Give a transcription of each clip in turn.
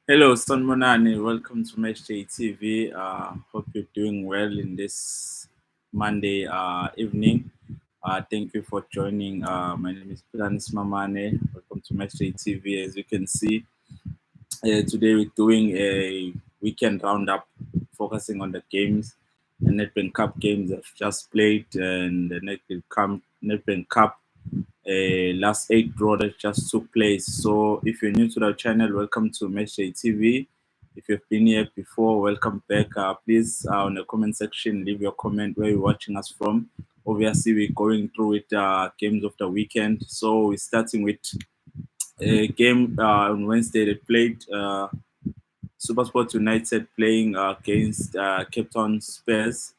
Hello, Sonmonani. Welcome to Matchday TV. Hope you're doing well in this Monday evening. Thank you for joining. My name is Planis Mamane. Welcome to Matchday TV. As you can see, today we're doing a weekend roundup, focusing on the games, the Nedbank Cup games that have just played, and the Nedbank Cup last eight draw that just took place. So if you're new to the channel, welcome to Matchday TV. If you've been here before, welcome back. Please, on the comment section, leave your comment where you're watching us from. Obviously, we're going through with games of the weekend. So we're starting with a game on Wednesday. They played SuperSport United playing against Cape Town Spurs.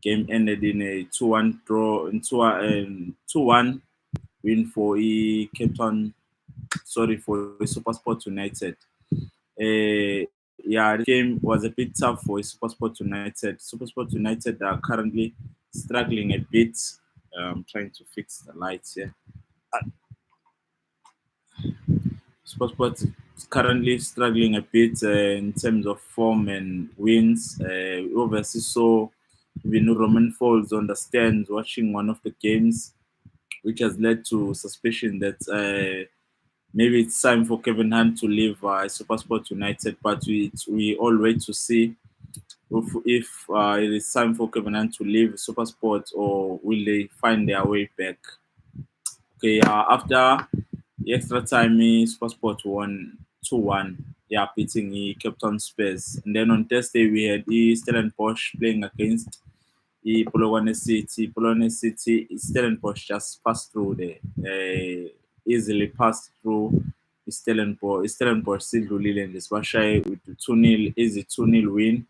Game ended in a 2-1 draw, in 2-1 win for Cape Town. Sorry, for SuperSport United. Yeah, the game was a bit tough for SuperSport United. SuperSport United are currently struggling a bit. I'm trying to fix the lights here. SuperSport is currently struggling a bit in terms of form and wins. We obviously saw even Roman Falls on the stands watching one of the games, which has led to suspicion that maybe it's time for Kevin Hunt to leave SuperSport United. But we all wait to see if it is time for Kevin Hunt to leave SuperSport, or will they find their way back. Okay, after the extra time, SuperSport won 2-1. Yeah, beating Cape Town Spurs. And then on Thursday, we had Stellenbosch playing against Polokwane City. Polokwane City, Stellenbosch just passed through there. Easily passed through Stellenbosch. Stellenbosch sidlulile nje sibashaye with 2-0, easy 2-0 win.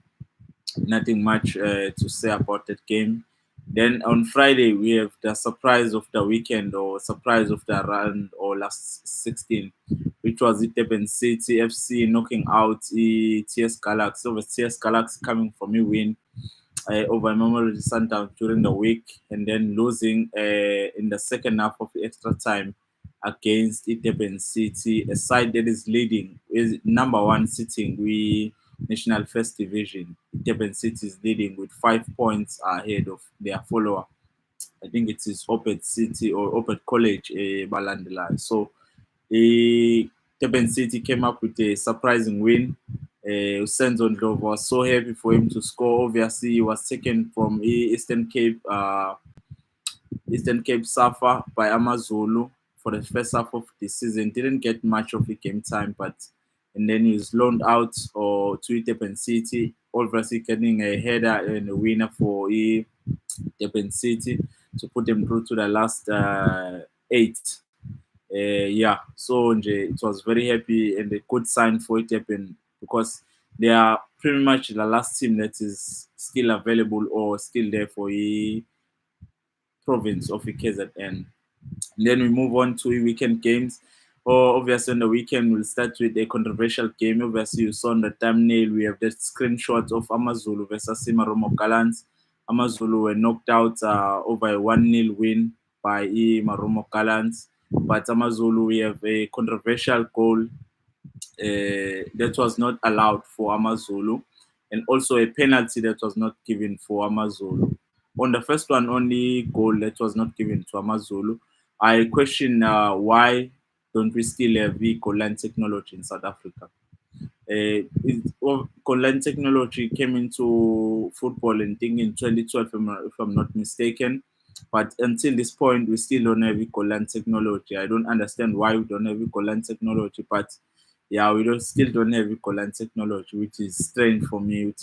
Nothing much to say about that game. Then on Friday, we have the surprise of the weekend, or surprise of the round, or last 16, which was the Durban City FC knocking out the TS Galaxy. So TS Galaxy coming from a win over Mamelodi Sundowns during the week, and then losing in the second half of the extra time against Durban City, a side that is leading, is number one sitting. We National First Division. Durban City is leading with 5 points ahead of their follower. I think it is Opet City or Opet College, Balandela. So, Durban City came up with a surprising win. Senzo Ndlovu was so happy for him to score. Obviously, he was taken from Eastern Cape Safa by Amazulu for the first half of the season. Didn't get much of the game time, but and then he was loaned out or to Durban City, obviously getting a header and a winner for Durban City to put them through to the last eight. Yeah, so it was very happy and a good sign for Durban, because they are pretty much the last team that is still available or still there for the province of KZN. Then we move on to weekend games. Obviously, on the weekend, we'll start with a controversial game. Obviously, you saw on the thumbnail, we have that screenshot of Amazulu versus Maromo Gallants. Amazulu were knocked out over a 1-0 win by Maromo Gallants. But Amazulu, we have a controversial goal that was not allowed for Amazulu, and also a penalty that was not given for Amazulu. On the first one, only goal that was not given to Amazulu, I question why don't we still have the goal line technology in South Africa? Goal line technology came into football, I think in 2012, if I'm not mistaken. But until this point, we still don't have goal line technology. I don't understand why we don't have goal line technology, but yeah, we still don't have goal line technology, which is strange for me.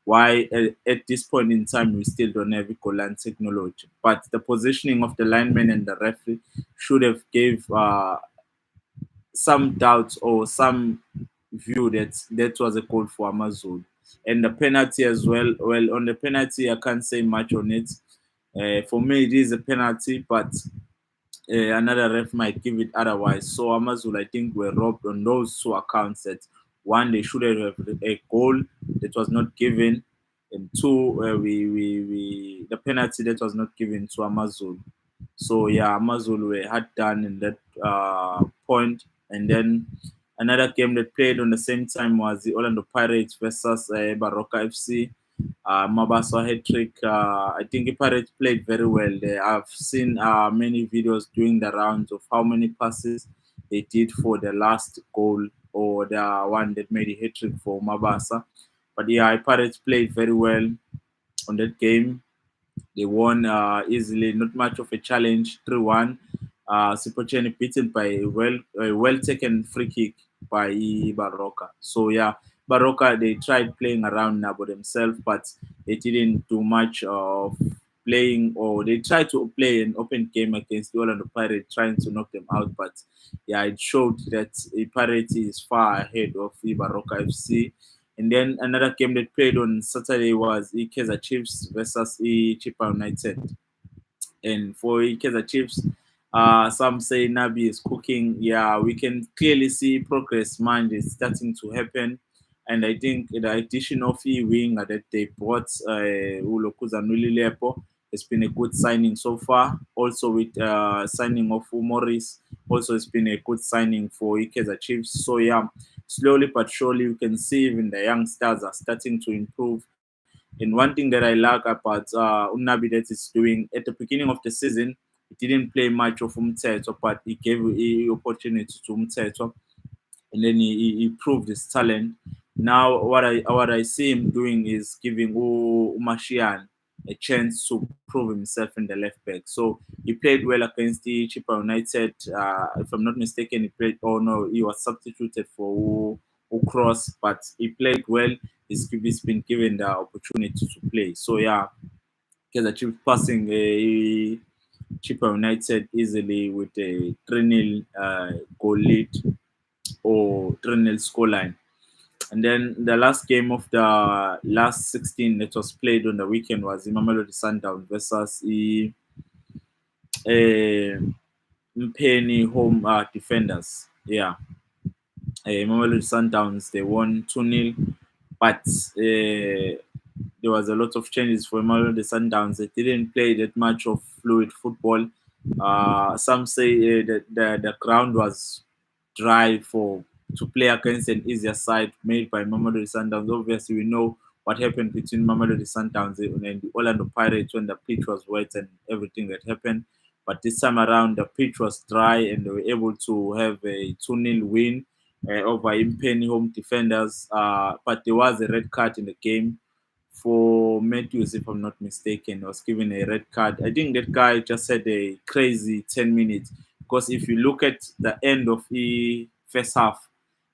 Why at this point in time we still don't have goal line technology? But the positioning of the lineman and the referee should have gave some doubts or some view that that was a goal for Amazon. And the penalty as well. Well, on the penalty, I can't say much on it. For me, it is a penalty, but another ref might give it otherwise. So Amazon, I think, were robbed on those two accounts. That one, they should have a goal that was not given, and two, the penalty that was not given to Amazon. So yeah, Amazon were hard done in that point, and then Another game that played on the same time was the Orlando Pirates versus Baroka FC. Mabasa Hattrick. I think the Pirates played very well there. I've seen many videos doing the rounds of how many passes they did for the last goal or the one that made a hat trick for Mabasa. But yeah, Pirates played very well on that game. They won easily, not much of a challenge, 3-1. Sipocheni beaten by a well taken free kick by Baroka. So yeah, Baroka, they tried playing around Nabo themselves, but they didn't do much of playing, or they tried to play an open game against the Orlando Pirates, trying to knock them out. But yeah, it showed that the Pirates is far ahead of the Baroka FC. And then another game that played on Saturday was the Kaizer Chiefs versus the Chipa United. And for Kaizer Chiefs, some say Nabi is cooking. Yeah, we can clearly see progress. Mind is starting to happen. And I think the addition of wing that they bought, Ulokuza Nulilepo, has been a good signing so far. Also with signing of Morris, also it's been a good signing for Kaizer Chiefs. So yeah, slowly but surely you can see even the young stars are starting to improve. And one thing that I like about Unabi that is doing at the beginning of the season, he didn't play much of Umteto, but he gave a opportunity to Umteto, and then he proved his talent. Now what I see him doing is giving Umashian a chance to prove himself in the left back. So he played well against the Chipa United. If I'm not mistaken, he played. Oh no, he was substituted for Cross, but he played well. He's been given the opportunity to play. So yeah, because the Chiefs passing a Chipa United easily with a 3-0 goal lead or 3-0 scoreline. And then the last game of the last 16 that was played on the weekend was the Mamelodi Sundowns versus the Penny home defenders. Yeah, Mamelodi Sundowns, they won 2-0, but there was a lot of changes for Mamelodi Sundowns. They didn't play that much of fluid football. Some say that the ground was dry for to play against an easier side made by Mamelodi Sundowns. Obviously, we know what happened between Mamelodi Sundowns and the Orlando Pirates when the pitch was wet and everything that happened. But this time around, the pitch was dry and they were able to have a 2-0 win over Impeni home defenders. But there was a red card in the game for Matthews, if I'm not mistaken, was given a red card. I think that guy just had a crazy 10 minutes, because if you look at the end of the first half,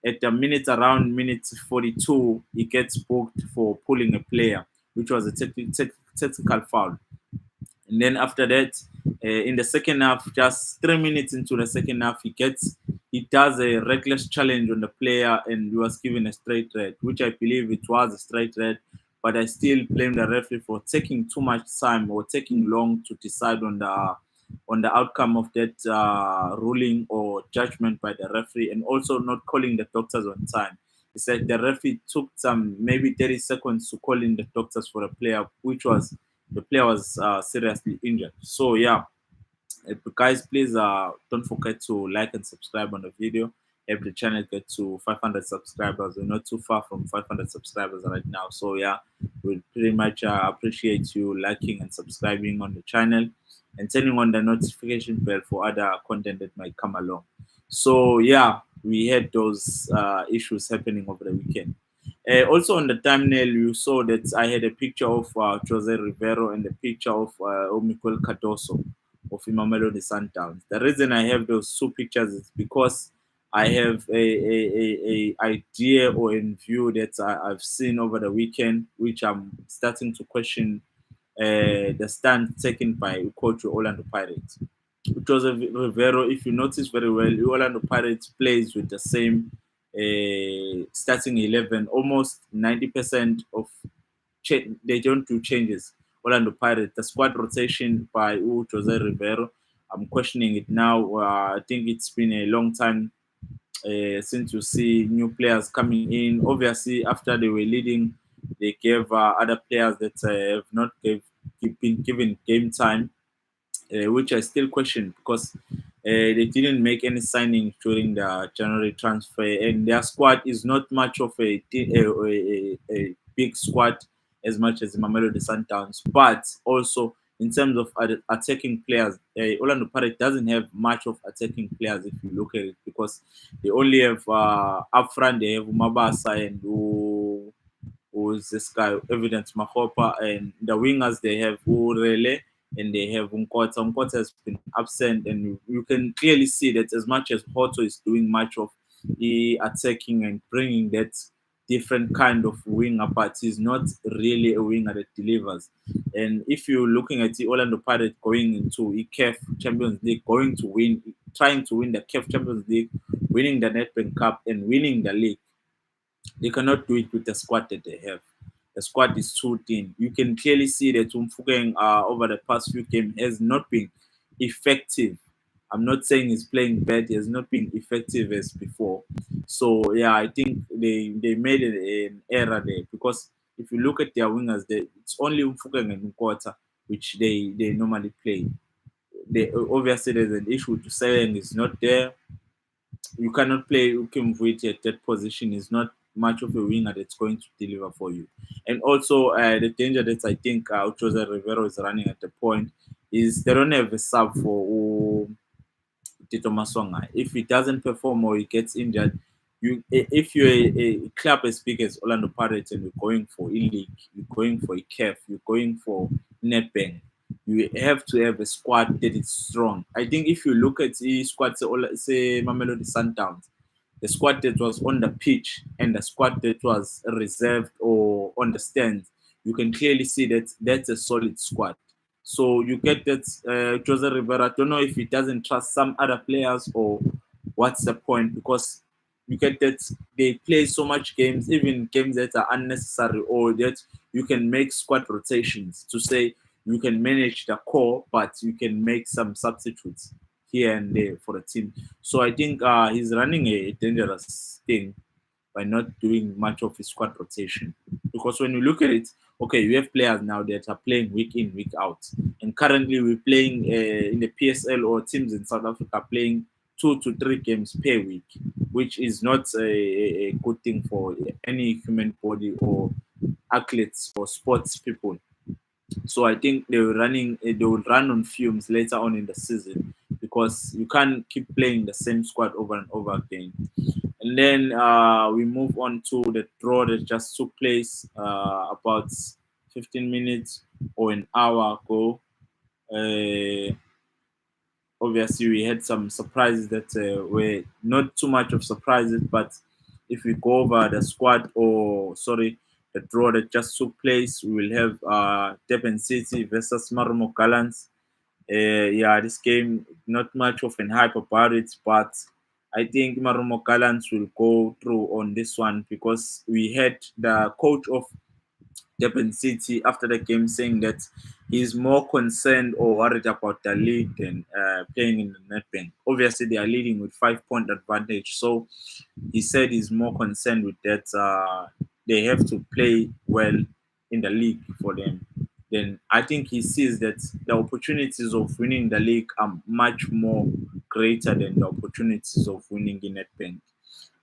at the minute around minute 42, he gets booked for pulling a player, which was a technical foul. And then after that, in the second half, just 3 minutes into the second half, he does a reckless challenge on the player and he was given a straight red, which I believe it was a straight red. But I still blame the referee for taking too much time or taking long to decide on the outcome of that ruling or judgment by the referee, and also not calling the doctors on time. He said the referee took some maybe 30 seconds to call in the doctors for a player, which was the player was seriously injured. So yeah, guys, please don't forget to like and subscribe on the video. Help the channel get to 500 subscribers. We're not too far from 500 subscribers right now. So yeah, we pretty much appreciate you liking and subscribing on the channel and turning on the notification bell for other content that might come along. So yeah, we had those issues happening over the weekend. Also on the thumbnail, you saw that I had a picture of Jose Rivero and a picture of Mikel Cardoso of Mamelodi Sundowns. The reason I have those two pictures is because I have a idea or in view that I've seen over the weekend, which I'm starting to question the stand taken by coach Orlando Pirates. Jose Rivero, if you notice very well, Orlando Pirates plays with the same starting 11. Almost 90% of they don't do changes. Orlando Pirates, the squad rotation by Jose Rivero, I'm questioning it now. I think it's been a long time since you see new players coming in. Obviously, after they were leading, they gave other players that have not been given game time, which I still question because They didn't make any signing during the January transfer, and their squad is not much of a big squad as much as Mamelodi Sundowns. But also in terms of attacking players, Orlando Pirates doesn't have much of attacking players if you look at it, because they only have up front they have Mabasa and who's this guy, Evidence Mahopa, and the wingers they have Urele and they have Unkota. Unkota has been absent, and you can clearly see that as much as Porto is doing much of the attacking and bringing that different kind of winger, but he's not really a winger that delivers. And if you're looking at the Orlando Pirates going into the CAF Champions League, going to win, trying to win the CAF Champions League, winning the Nedbank Cup, and winning the league, they cannot do it with the squad that they have. The squad is too thin. You can clearly see that Umfukeng over the past few games has not been effective. I'm not saying he's playing bad. He has not been effective as before. So yeah, I think they made an error there, because if you look at their wingers, it's only Umfukeng and Nkota which they normally play. They obviously there's an issue to saying is not there. You cannot play Ukim Vuiti at that position. Is not much of a winger that's going to deliver for you. And also the danger that I think Jose Rivero is running at the point is they don't have a sub for Tito Masonga. If he doesn't perform or he gets injured, if you're a club as big as Orlando Pirates and you're going for E-League, you're going for a CAF, you're going for Nedbank, you have to have a squad that is strong. I think if you look at the squad, say Mamelodi Sundowns, the squad that was on the pitch and the squad that was reserved or on the stands, you can clearly see that that's a solid squad. So you get that Jose Rivera, I don't know if he doesn't trust some other players or what's the point, because you get that they play so much games, even games that are unnecessary, or that you can make squad rotations to say you can manage the core, but you can make some substitutes here and there for the team. So I think he's running a dangerous thing by not doing much of his squad rotation. Because when you look at it, okay, you have players now that are playing week in, week out. And currently we're playing in the PSL, or teams in South Africa playing 2 to 3 games per week, which is not a good thing for any human body or athletes or sports people. So I think they will run on fumes later on in the season, because you can't keep playing the same squad over and over again. And then we move on to the draw that just took place about 15 minutes or an hour ago. Uh, Obviously, we had some surprises that were not too much of surprises, but if we go over the squad, or sorry, the draw that just took place, we will have Durban City versus Marumo Gallants. Yeah, this game, not much of an hype about it, but I think Marumo Gallants will go through on this one, because we had the coach of Devin City after the game saying that he's more concerned or worried about the lead than playing in the Nedbank. Obviously, they are leading with 5 point advantage, so he said he's more concerned with that. They have to play well in the league for them. Then I think he sees that the opportunities of winning the league are much more greater than the opportunities of winning in Nedbank.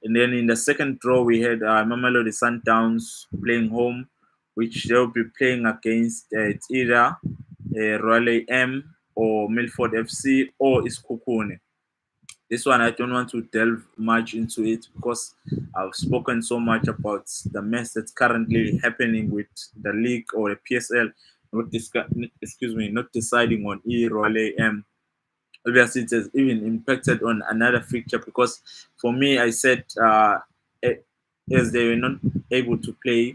And then in the second draw, we had Mamelodi Sundowns playing home, which they'll be playing against it's either Raleigh M or Milford FC or Iskukune. This one, I don't want to delve much into it, because I've spoken so much about the mess that's currently happening with the league or the PSL, not deciding on Raleigh M. Obviously, it has even impacted on another fixture, because for me, I said as they were not able to play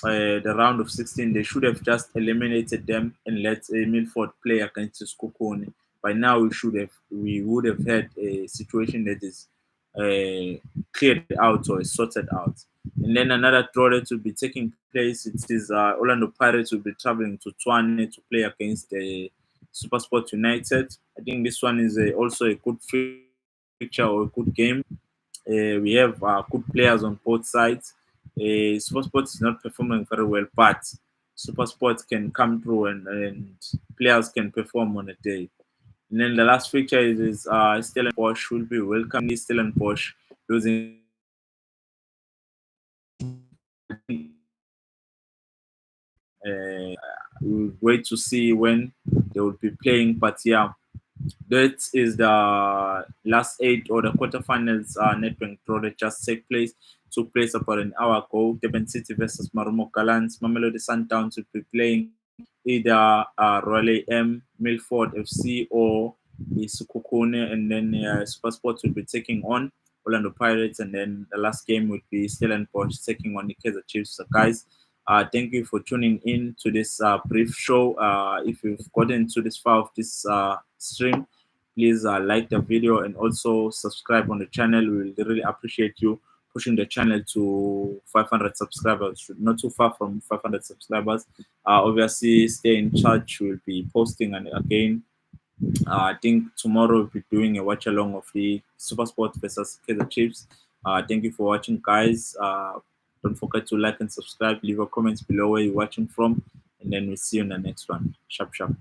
the round of 16, they should have just eliminated them and let Milford play against Skokone. By now, we would have had a situation that is cleared out or is sorted out. And then another draw that will be taking place. It is Orlando Pirates will be traveling to Tshwane to play against SuperSport United. I think this one is also a good fixture or a good game. We have good players on both sides. SuperSport is not performing very well, but SuperSport can come through and players can perform on a day. And then the last fixture is Stellenbosch will be welcoming Stellenbosch losing. Uh, we'll wait to see when they will be playing, but yeah, that is the last eight or the quarterfinals Nedbank draw that just took place about an hour ago. Durban City versus Marumo Gallants. Mamelodi Sundowns will be playing either Royal M, Milford FC, or the Sukukune, and then SuperSport will be taking on Orlando Pirates, and then the last game would be Stellenbosch taking on the Kaizer Chiefs. So guys, thank you for tuning in to this brief show. If you've gotten to this far of this stream, please like the video and also subscribe on the channel. We will really appreciate you pushing the channel to 500 subscribers, not too far from 500 subscribers. Obviously, stay in touch. We'll be posting and again. I think tomorrow we'll be doing a watch along of the SuperSport versus Kaizer Chiefs. Thank you for watching, guys. Don't forget to like and subscribe. Leave your comments below where you're watching from, and then we'll see you in the next one. Sharp, sharp.